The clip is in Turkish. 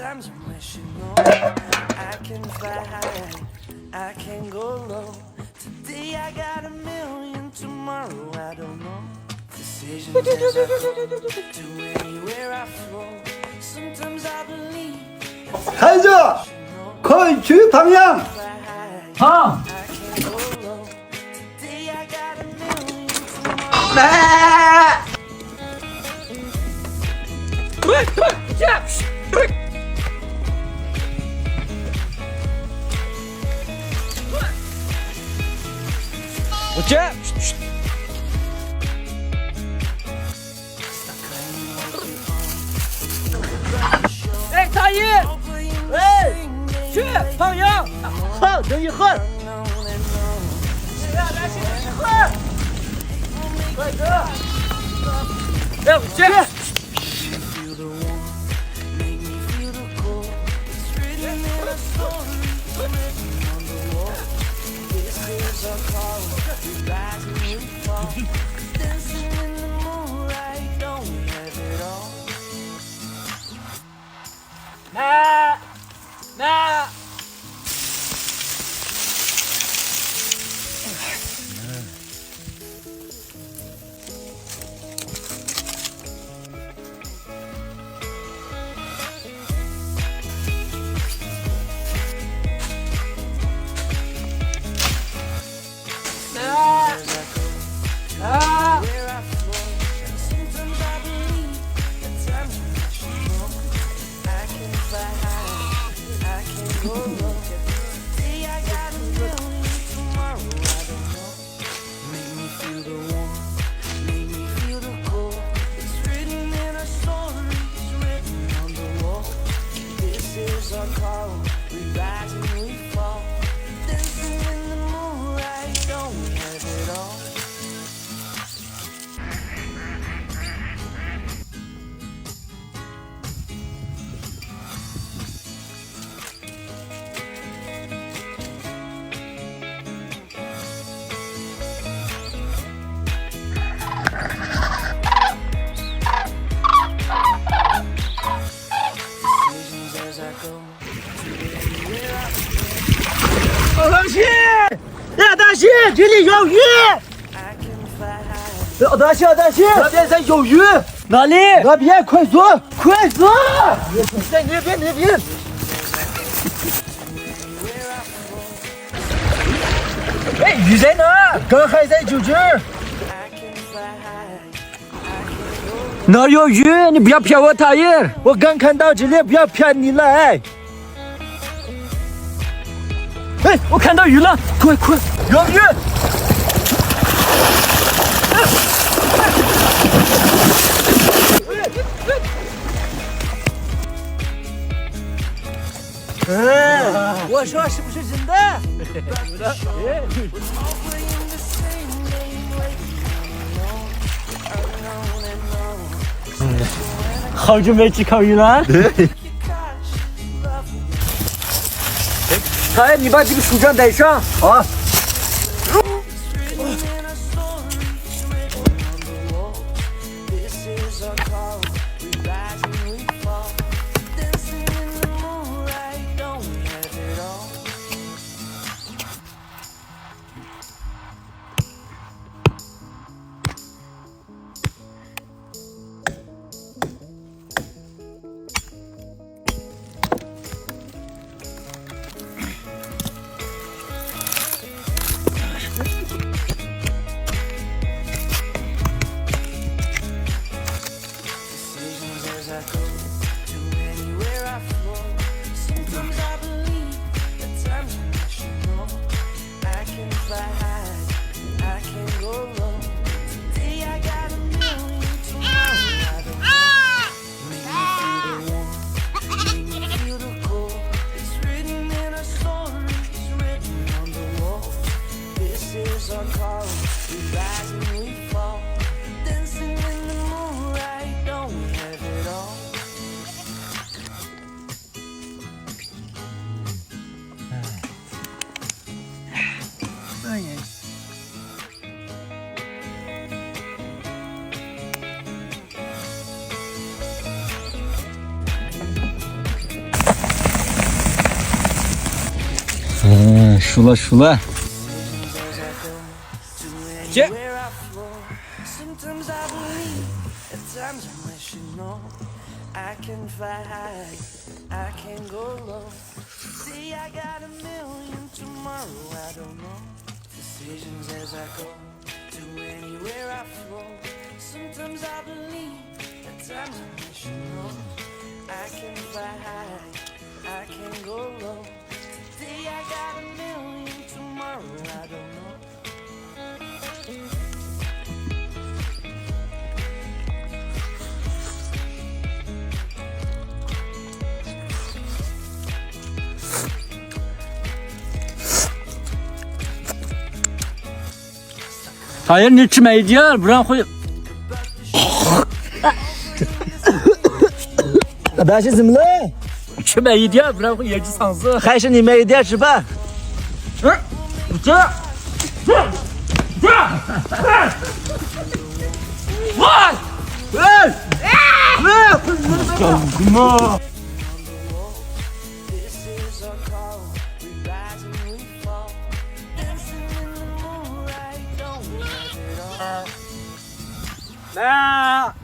times I wish you know I can fly high, I can go low. Today I got a million, tomorrow I don't know. Decisions as I go to anywhere I flow. Sometimes I believe. 孩子，快去旁阳。好。来。对对，对。我接。哎，大爷。哎，去旁阳。好，等一会儿。来，等一会儿。快哥。哎，我接。 那。大西，呀，大西，这里有鱼！大西，大西，那边上有鱼，哪里？那边，快走，快走！在那边，那边。哎，鱼在哪？刚还在救治。哪有鱼？你不要骗我，大爷！我刚看到这里，不要骗你了，哎。 哎，我看到鱼了，快快，有鱼！哎，我说是不是真的？有的。好久没吃烤鱼了。哎，你把这个手杖戴上啊！ Şula şula. Gel. Where I flow, sometimes I believe, at times I wish you know. I can fly high, I can go low. See, I got a million, tomorrow I don't know. Decisions as I go, to anywhere I flow. Sometimes I believe, at times I wish you know. I can fly high, I can go low. Today I got a million, tomorrow I don't know. Hayır ne içmeydi ya? Bırak koy. Ben şey zımlı. İçmeydi ya. Bırak koy. Yeci sansı. Hayşın yemeği diye çıpa. Vay! Hey! Kuma. This is our call, we rise and we fall. Dancing in the moonlight, don't let it all. Ne?